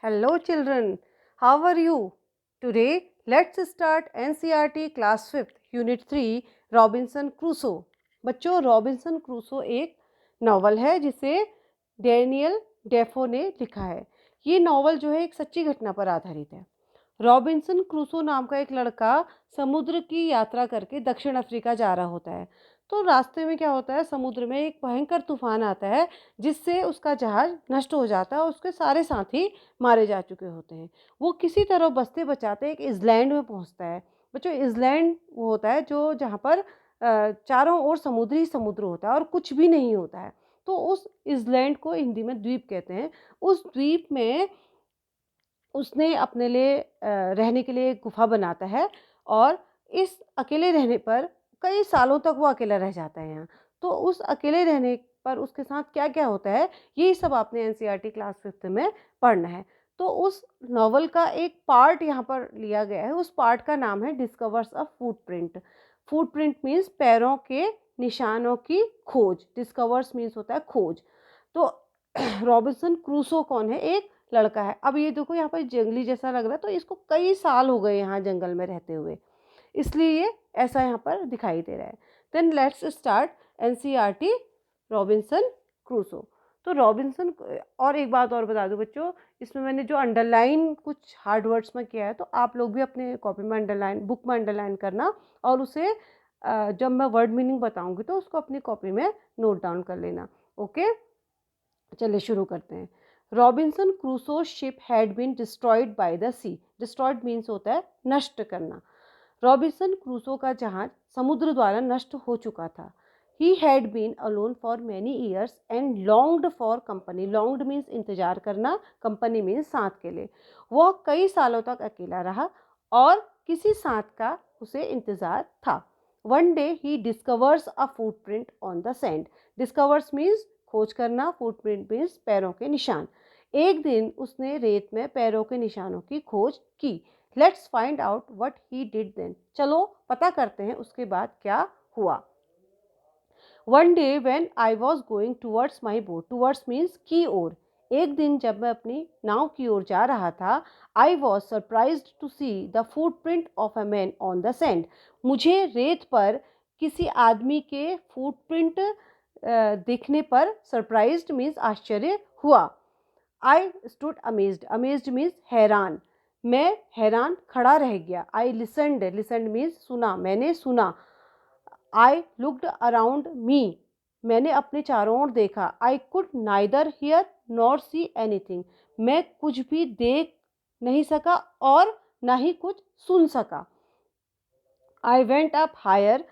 Hello children, how are you? Today let's start NCERT class 5th unit 3 Robinson Crusoe. बच्चों, Robinson Crusoe एक novel है जिसे Daniel Dafoe ने लिखा है। ये नावल जो है एक सच्ची घटना पर आधारित है। रॉबिन्सन क्रूसो नाम का एक लड़का समुद्र की यात्रा करके दक्षिण अफ्रीका जा रहा होता है। तो रास्ते में क्या होता है, समुद्र में एक भयंकर तूफान आता है जिससे उसका जहाज नष्ट हो जाता है और उसके सारे साथी मारे जा चुके होते हैं। वो किसी तरह बचते बचाते एक इसलैंड में पहुंचता है। बच्चों, इसलैंड वो होता है जो जहाँ पर चारों ओर समुद्र ही समुद्र होता है और कुछ भी नहीं होता है। तो उस इसलैंड को हिंदी में द्वीप कहते हैं। उस द्वीप में उसने अपने लिए रहने के लिए एक गुफा बनाता है और इस अकेले रहने पर कई सालों तक वो अकेला रह जाता है यहाँ। तो उस अकेले रहने पर उसके साथ क्या-क्या होता है, यही सब आपने एनसीईआरटी क्लास 5th में पढ़ना है। तो उस नॉवल का एक पार्ट यहाँ पर लिया गया है, उस पार्ट का नाम है डिस्कवर्स अ फुटप्रिंट। फुटप्रिंट मीन्स पैरों के निशानों की खोज, डिस्कवर्स मीन्स होता है खोज। तो रॉबिन्सन क्रूसो कौन है? एक लड़का है। अब ये देखो यहाँ पर जंगली जैसा लग रहा है, तो इसको कई साल हो गए यहाँ जंगल में रहते हुए, इसलिए ये ऐसा यहाँ पर दिखाई दे रहा है। Then let's start NCERT Robinson Crusoe. तो रॉबिन्सन, और एक बात और बता दूं बच्चों, इसमें मैंने जो अंडरलाइन कुछ हार्ड वर्ड्स में किया है, तो आप लोग भी अपने कॉपी में अंडरलाइन, बुक में अंडरलाइन करना और उसे जब मैं वर्ड मीनिंग बताऊंगी तो उसको अपनी कॉपी में नोट डाउन कर लेना। ओके, चलिए शुरू करते हैं। Robinson Crusoe ship had been destroyed by the sea. Destroyed means होता है नष्ट करना। रॉबिन्सन क्रूसो का जहाज समुद्र द्वारा नष्ट हो चुका था। He had been alone for many years and longed for company. Longed means इंतजार करना, कंपनी मीन्स साथ के लिए। वह कई सालों तक अकेला रहा और किसी साथ का उसे इंतजार था। One day he discovers a footprint on the sand. Discovers means खोज करना, फुटप्रिंट मीन्स पैरों के निशान। एक दिन उसने रेत में पैरों के निशानों की खोज की। Let's find out what he did then. चलो पता करते हैं उसके बाद क्या हुआ। One day when I was going towards my boat. Towards means की ओर। एक दिन जब मैं अपनी नाव की ओर जा रहा था, I was surprised to see the footprint of a man on the sand. मुझे रेत पर किसी आदमी के फुटप्रिंट देखने पर सरप्राइज्ड मीन्स आश्चर्य हुआ। I stood amazed. Amazed means हैरान। मैं हैरान खड़ा रह गया। आई लिसनड। लिसनड मीन्स सुना, मैंने सुना। I looked around me. मैंने अपने चारों ओर देखा। I could neither here nor see anything. मैं कुछ भी देख नहीं सका और ना ही कुछ सुन सका। I went up higher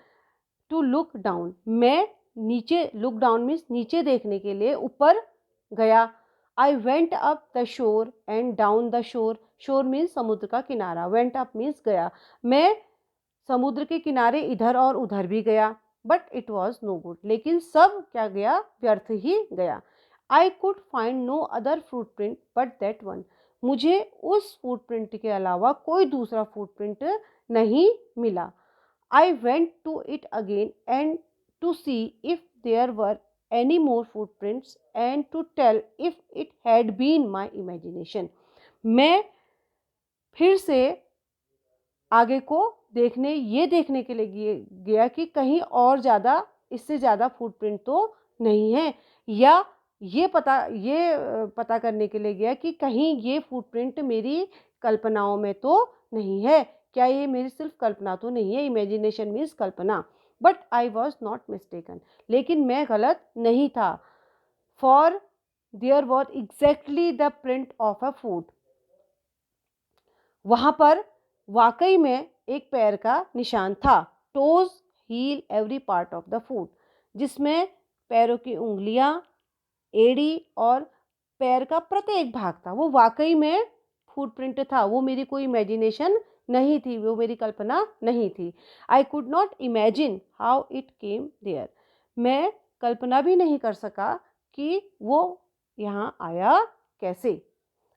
to look down. मैं नीचे, लुक डाउन मीन्स नीचे देखने के लिए ऊपर गया। आई went up the shore and down the shore. शोर मीन्स समुद्र का किनारा, वेंट अप मीन्स गया। मैं समुद्र के किनारे इधर और उधर भी गया, but it was no good. लेकिन सब क्या गया, व्यर्थ ही गया। I could find no other footprint but that one. मुझे उस फुटप्रिंट के अलावा कोई दूसरा फुटप्रिंट नहीं मिला। I went to it again and to see if there were any more footprints and to tell if it had been my imagination. मैं फिर से आगे को देखने, ये देखने के लिए गया कि कहीं और ज़्यादा, इससे ज़्यादा फुटप्रिंट तो नहीं है, या ये पता करने के लिए गया कि कहीं ये फुटप्रिंट मेरी कल्पनाओं में तो नहीं है। क्या ये मेरी सिर्फ कल्पना तो नहीं है? इमेजिनेशन मीन्स कल्पना। But I was not mistaken. लेकिन मैं गलत नहीं था। For there was exactly the print of a foot. वहां पर वाकई में एक पैर का निशान था। Toes, heel, every part of the foot, जिसमें पैरों की उंगलियां, एड़ी और पैर का प्रत्येक भाग था। वो वाकई में फुटप्रिंट था, वो मेरी कोई इमेजिनेशन नहीं थी, वो मेरी कल्पना नहीं थी। I could not imagine how it came there. मैं कल्पना भी नहीं कर सका कि वो यहाँ आया कैसे।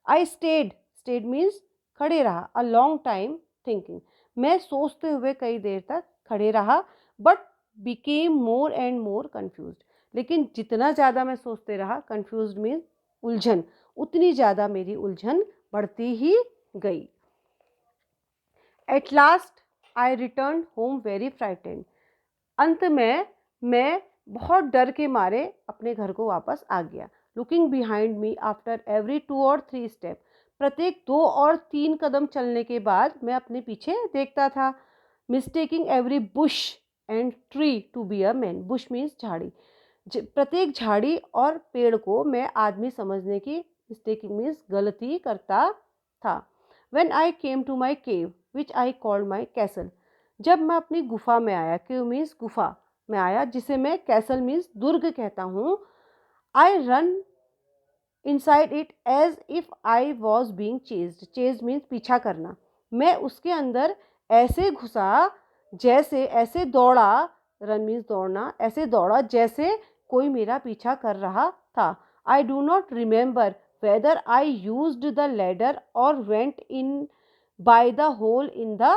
I stayed. स्टेड मीन्स खड़े रहा। अ लॉन्ग टाइम थिंकिंग। मैं सोचते हुए कई देर तक खड़े रहा। But became more and more confuse. लेकिन जितना ज़्यादा मैं सोचते रहा, कन्फ्यूज मीन्स उलझन, उतनी ज़्यादा मेरी उलझन बढ़ती ही गई। At last I return home very frightened. अंत में मैं बहुत डर के मारे अपने घर को वापस आ गया। Looking behind me after every 2 और 3 स्टेप। प्रत्येक 2 और 3 कदम चलने के बाद मैं अपने पीछे देखता था। Mistaking every bush and tree to be a man. Bush means झाड़ी। प्रत्येक झाड़ी और पेड़ को मैं आदमी समझने की, मिस्टेकिंग मीन्स गलती करता था। When I came to my cave, which I called my castle, जब मैं अपनी गुफा में आया, केव मीन्स गुफा में आया, जिसे मैं कैसल मीन्स दुर्ग कहता हूँ, I run inside it as if I was being chased. Chase means पीछा करना। मैं उसके अंदर ऐसे घुसा जैसे, ऐसे दौड़ा, रन मीन्स दौड़ना, ऐसे दौड़ा जैसे कोई मेरा पीछा कर रहा था। I do not remember whether I used the ladder or went in by the hole in the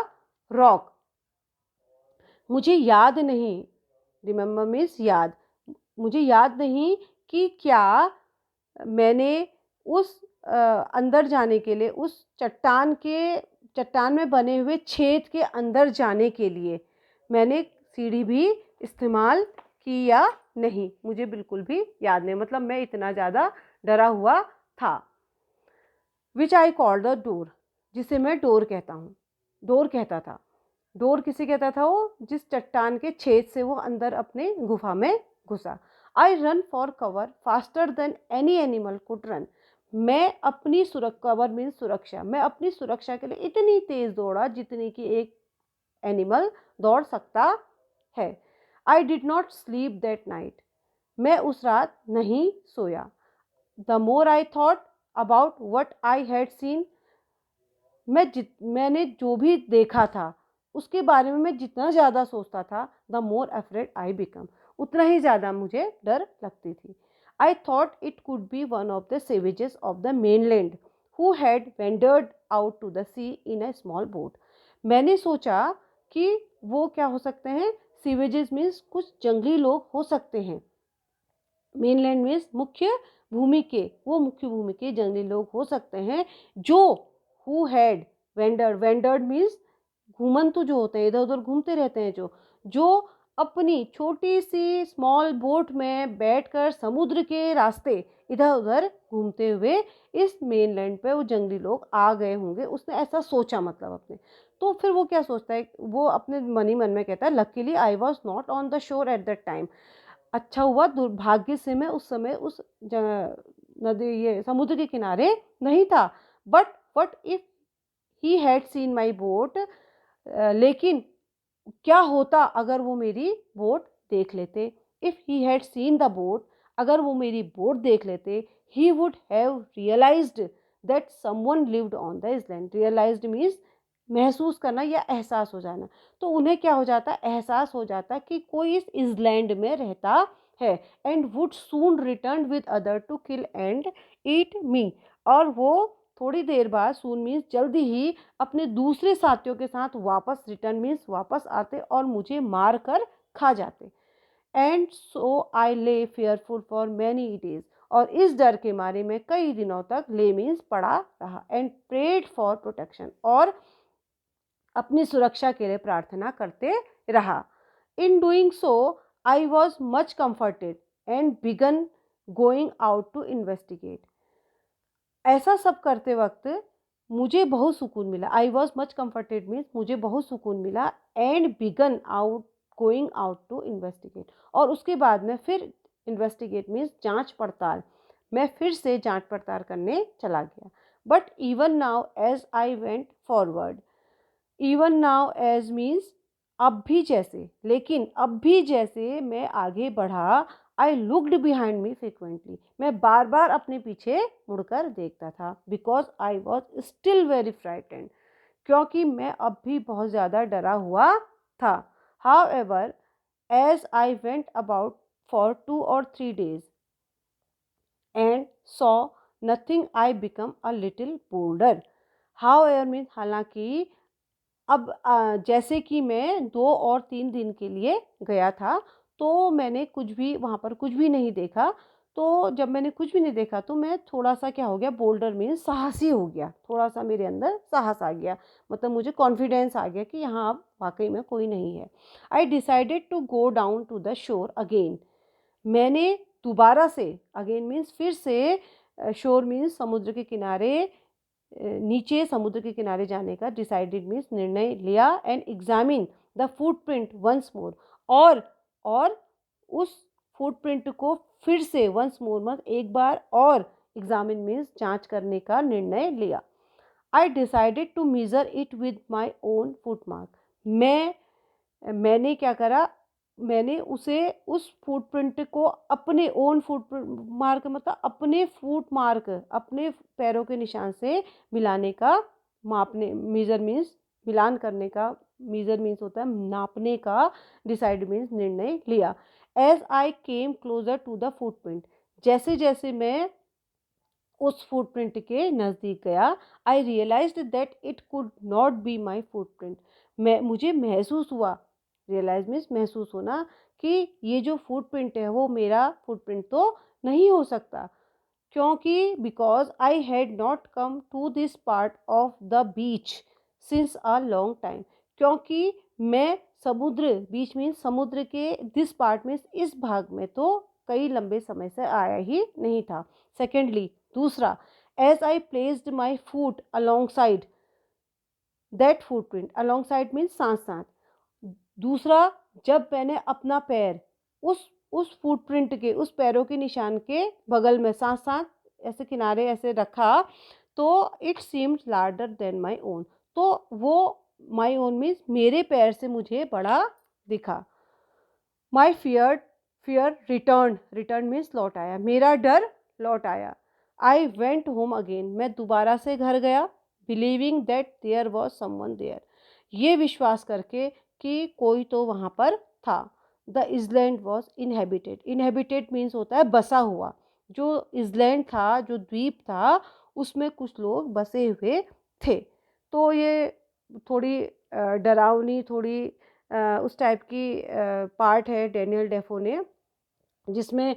rock. मुझे याद नहीं, रिमेंबर मीन्स याद, मुझे याद नहीं कि क्या मैंने उस अंदर जाने के लिए, उस चट्टान में बने हुए छेद के अंदर जाने के लिए मैंने सीढ़ी भी इस्तेमाल की या नहीं, मुझे बिल्कुल भी याद नहीं। मतलब मैं इतना ज़्यादा डरा हुआ था। विच आई कॉल द डोर, जिसे मैं डोर कहता हूँ, डोर कहता था। डोर किसे कहता था? वो जिस चट्टान के छेद से वो अंदर अपने गुफा में घुसा। I run for cover faster than any animal could run. मैं अपनी कवर मीन्स सुरक्षा, मैं अपनी सुरक्षा के लिए इतनी तेज दौड़ा जितनी कि एक एनिमल दौड़ सकता है। I did not sleep that night. मैं उस रात नहीं सोया। The more I thought about what I had seen, मैंने जो भी देखा था उसके बारे में मैं जितना ज़्यादा सोचता था, the more afraid I become, उतना ही ज़्यादा मुझे डर लगती थी। I thought it could be one of the savages of the mainland who had wandered out to the sea in a small boat. मैंने सोचा कि वो क्या हो सकते हैं? सीवेजेस मीन्स कुछ जंगली लोग हो सकते हैं। मेनलैंड मीन्स मुख्य भूमि के, वो मुख्य भूमि के जंगली लोग हो सकते हैं जो हु हैड वेंडर्ड मीन्स घूमंतु जो होते हैं, इधर उधर घूमते रहते हैं, जो अपनी छोटी सी स्मॉल बोट में बैठकर समुद्र के रास्ते इधर उधर घूमते हुए इस मेनलैंड पे वो जंगली लोग आ गए होंगे। उसने ऐसा सोचा, मतलब अपने। तो फिर वो क्या सोचता है? वो अपने मन ही मन में कहता है, luckily I was not on the shore at that time. अच्छा हुआ, दुर्भाग्य से मैं उस समय उस नदी, ये समुद्र के किनारे नहीं था। But what if he had seen my boat, लेकिन क्या होता अगर वो मेरी बोट देख लेते? If he had seen the boat, अगर वो मेरी बोट देख लेते, he would have realised that someone lived on the island. Realised means महसूस करना या एहसास हो जाना। तो उन्हें क्या हो जाता? एहसास हो जाता कि कोई इस आइलैंड में रहता है। And would soon return with other to kill and eat me. और वो थोड़ी देर बाद, सून मीन्स जल्दी ही, अपने दूसरे साथियों के साथ वापस, रिटर्न मीन्स वापस आते और मुझे मार कर खा जाते। एंड सो आई ले फेयरफुल फॉर मैनी डेज। और इस डर के मारे में कई दिनों तक, ले मीन्स पड़ा रहा, एंड प्रेड फॉर प्रोटेक्शन, और अपनी सुरक्षा के लिए प्रार्थना करते रहा। In doing so I was much comforted and began going out to investigate. ऐसा सब करते वक्त मुझे बहुत सुकून मिला। I was much comforted means मुझे बहुत सुकून मिला। And began out going out to investigate, और उसके बाद में फिर इन्वेस्टिगेट मीन्स जांच पड़ताल, मैं फिर से जांच पड़ताल करने चला गया। But even now as I went forward, even now as means अब भी जैसे, लेकिन अब भी जैसे मैं आगे बढ़ा, I looked behind me frequently, मैं बार बार अपने पीछे मुड़कर देखता था। Because I was still very frightened, क्योंकि मैं अब भी बहुत ज़्यादा डरा हुआ था। However as I went about for 2 और 3 days and saw nothing, I became a little bolder. However means हालांकि, अब जैसे कि मैं 2 और 3 दिन के लिए गया था, तो मैंने कुछ भी वहाँ पर कुछ भी नहीं देखा। तो जब मैंने कुछ भी नहीं देखा तो मैं थोड़ा सा क्या हो गया, बोल्डर मीन्स साहसी हो गया, थोड़ा सा मेरे अंदर साहस आ गया, मतलब मुझे कॉन्फिडेंस आ गया कि यहाँ अब वाकई में कोई नहीं है। I decided to go down to the shore again. मैंने दोबारा से, अगेन मीन्स फिर से, शोर मीन्स समुद्र के किनारे, नीचे समुद्र के किनारे जाने का, डिसाइडेड मीन्स निर्णय लिया, and examine the footprint once more, और उस फुटप्रिंट को फिर से, वंस मोर मतलब एक बार और, एग्जामिन मीन्स जांच करने का निर्णय लिया। I decided to measure it with my own footmark. मैंने क्या करा, मैंने उसे, उस फुटप्रिंट को अपने ओन फुट मार्क मतलब अपने फुट मार्क, अपने पैरों के निशान से मिलाने का, मापने, मेजर मीन्स मिलान करने का, मेजर मीन्स होता है नापने का, डिसाइड मीन्स निर्णय लिया। As I came closer to the footprint, जैसे जैसे मैं उस फुटप्रिंट के नज़दीक गया, I realised that it could not be my footprint. मुझे महसूस हुआ, रियलाइज मीन्स महसूस होना, कि ये जो फुटप्रिंट है वो मेरा फुटप्रिंट तो नहीं हो सकता, क्योंकि because I had not come to this part of the beach since a long time, क्योंकि मैं समुद्र, बीच मीन्स समुद्र के, दिस पार्ट मीन्स इस भाग में तो कई लंबे समय से आया ही नहीं था। सेकेंडली, दूसरा, as I placed my foot alongside that footprint, alongside means साथ साथ, दूसरा, जब मैंने अपना पैर उस फुटप्रिंट के, उस पैरों के निशान के बगल में साथ साथ ऐसे किनारे ऐसे रखा, तो it seemed larger than my own, तो वो माई ओन मीन्स मेरे पैर से मुझे बड़ा दिखा। माई फियर रिटर्न मीन्स लौट आया, मेरा डर लौट आया। आई वेंट होम अगेन, मैं दोबारा से घर गया, believing that there was someone there, ये विश्वास करके कि कोई तो वहाँ पर था। The island was inhabited, inhabited means होता है बसा हुआ, जो इजलैंड था, जो द्वीप था, उसमें कुछ लोग बसे हुए थे। तो ये थोड़ी डरावनी, थोड़ी उस टाइप की पार्ट है डेनियल डेफो ने, जिसमें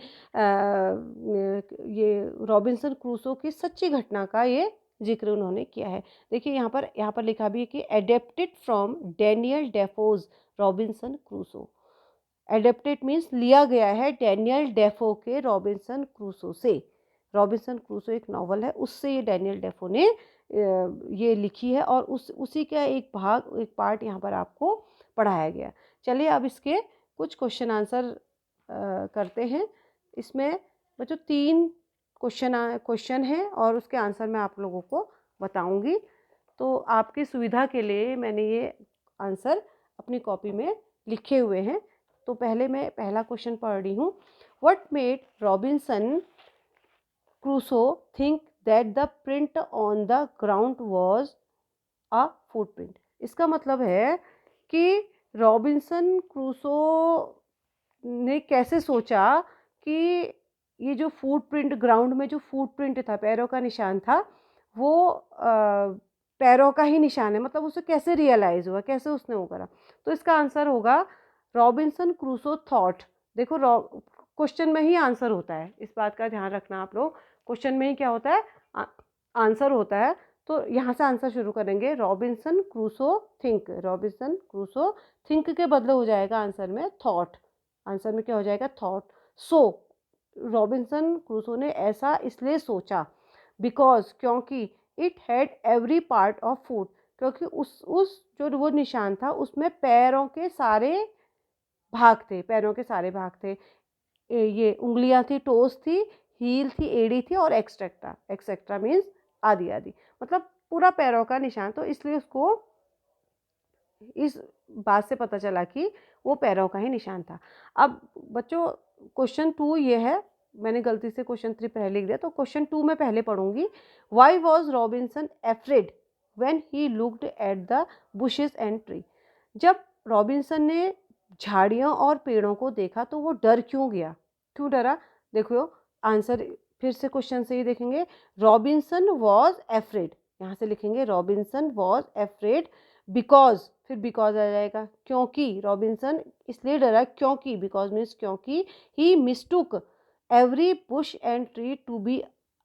ये रॉबिन्सन क्रूसो की सच्ची घटना का ये जिक्र उन्होंने किया है। देखिए यहाँ पर लिखा भी है कि adapted from Daniel Defoe's Robinson Crusoe. Adapted means लिया गया है डेनियल डेफो के रॉबिन्सन क्रूसो से। रॉबिन्सन क्रूसो एक नावल है, उससे ये डेनियल डेफो ने ये लिखी है, और उसी का एक भाग, एक पार्ट यहाँ पर आपको पढ़ाया गया। चलिए अब इसके कुछ क्वेश्चन आंसर करते हैं। इसमें बच्चों 3 क्वेश्चन हैं और उसके आंसर मैं आप लोगों को बताऊंगी। तो आपकी सुविधा के लिए मैंने ये आंसर अपनी कॉपी में लिखे हुए हैं। तो पहले मैं पहला क्वेश्चन पढ़ रही हूँ। What made Robinson Crusoe think that the print on the ground was a footprint. इसका मतलब है कि रॉबिन्सन क्रूसो ने कैसे सोचा कि ये जो फुटप्रिंट, ग्राउंड में जो फुटप्रिंट था, पैरों का निशान था, वो पैरों का ही निशान है, मतलब उसे कैसे रियलाइज़ हुआ, कैसे उसने वो करा। तो इसका आंसर होगा रॉबिन्सन क्रूसो थॉट। देखो क्वेश्चन में ही आंसर होता है, इस बात का ध्यान रखना आप लोग, क्वेश्चन में ही क्या होता है, आंसर होता है। तो यहाँ से आंसर शुरू करेंगे, Robinson Crusoe think, Robinson Crusoe think के बदले हो जाएगा आंसर में थॉट, आंसर में क्या हो जाएगा थॉट। सो रॉबिन्सन क्रूसो ने ऐसा इसलिए सोचा, बिकॉज क्योंकि it had every part of foot, क्योंकि उस जो वो निशान था उसमें पैरों के सारे भाग थे, पैरों के सारे भाग थे, ये उंगलियां थी, टोस थी, हील थी, एड़ी थी, और एक्सेट्रा, एक्सेट्रा मीन्स आदि आदि, मतलब पूरा पैरों का निशान। तो इसलिए उसको इस बात से पता चला कि वो पैरों का ही निशान था। अब बच्चों क्वेश्चन 2 ये है, मैंने गलती से क्वेश्चन 3 पहले लिख दिया, तो क्वेश्चन 2 मैं पहले पढ़ूंगी। Why was Robinson afraid when he looked at the bushes and tree. जब रॉबिन्सन ने झाड़ियों और पेड़ों को देखा तो वो डर क्यों गया, क्यों डरा। देखो आंसर फिर से क्वेश्चन से ही देखेंगे, रॉबिन्सन वॉज एफ्रेड, यहाँ से लिखेंगे रॉबिन्सन वॉज एफ्रेड बिकॉज, फिर बिकॉज आ जाएगा, क्योंकि रॉबिन्सन इसलिए डरा क्योंकि, बिकॉज मीन्स क्योंकि, he mistook every bush and tree to be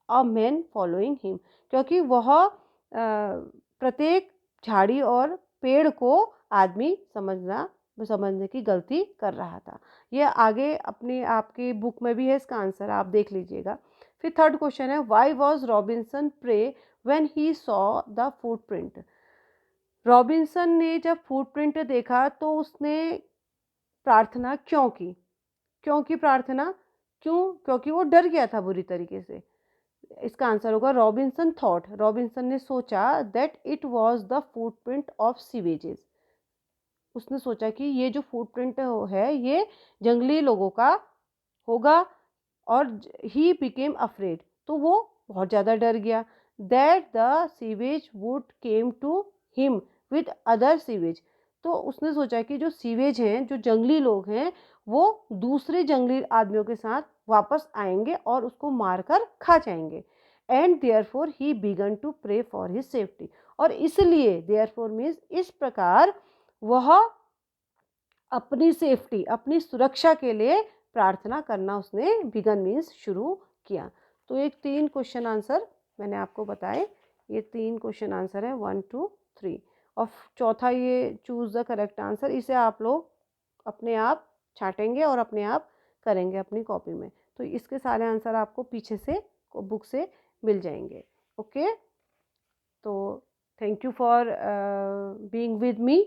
a man following him, क्योंकि वह प्रत्येक झाड़ी और पेड़ को आदमी समझने की गलती कर रहा था। ये आगे अपने आपकी बुक में भी है, इसका आंसर आप देख लीजिएगा। फिर थर्ड क्वेश्चन है, why was Robinson pray when he saw the footprint. Robinson ने जब फुटप्रिंट देखा तो उसने प्रार्थना क्यों की? क्यों की प्रार्थना? क्यों? क्योंकि वो डर गया था बुरी तरीके से। इसका आंसर होगा रॉबिन्सन थॉट, रॉबिन्सन ने सोचा that it was the footprint of सीवेजेस। उसने सोचा कि ये जो फुटप्रिंट है ये जंगली लोगों का होगा, और ही बिकेम अफ्रेड, तो वो बहुत ज़्यादा डर गया। That the savage would came to him with other savage, तो उसने सोचा कि जो सीवेज हैं, जो जंगली लोग हैं, वो दूसरे जंगली आदमियों के साथ वापस आएंगे और उसको मारकर खा जाएंगे। And therefore he began to pray for his safety, और इसलिए देयरफॉर मीन्स इस प्रकार वह अपनी सेफ्टी, अपनी सुरक्षा के लिए प्रार्थना करना उसने बिगन मीन्स शुरू किया। तो एक 3 क्वेश्चन आंसर मैंने आपको बताए, ये 3 क्वेश्चन आंसर है 1 2 3, और चौथा ये चूज द करेक्ट आंसर, इसे आप लोग अपने आप छाटेंगे और अपने आप करेंगे अपनी कॉपी में। तो इसके सारे आंसर आपको पीछे से बुक से मिल जाएंगे। ओके, तो thank you for being with me.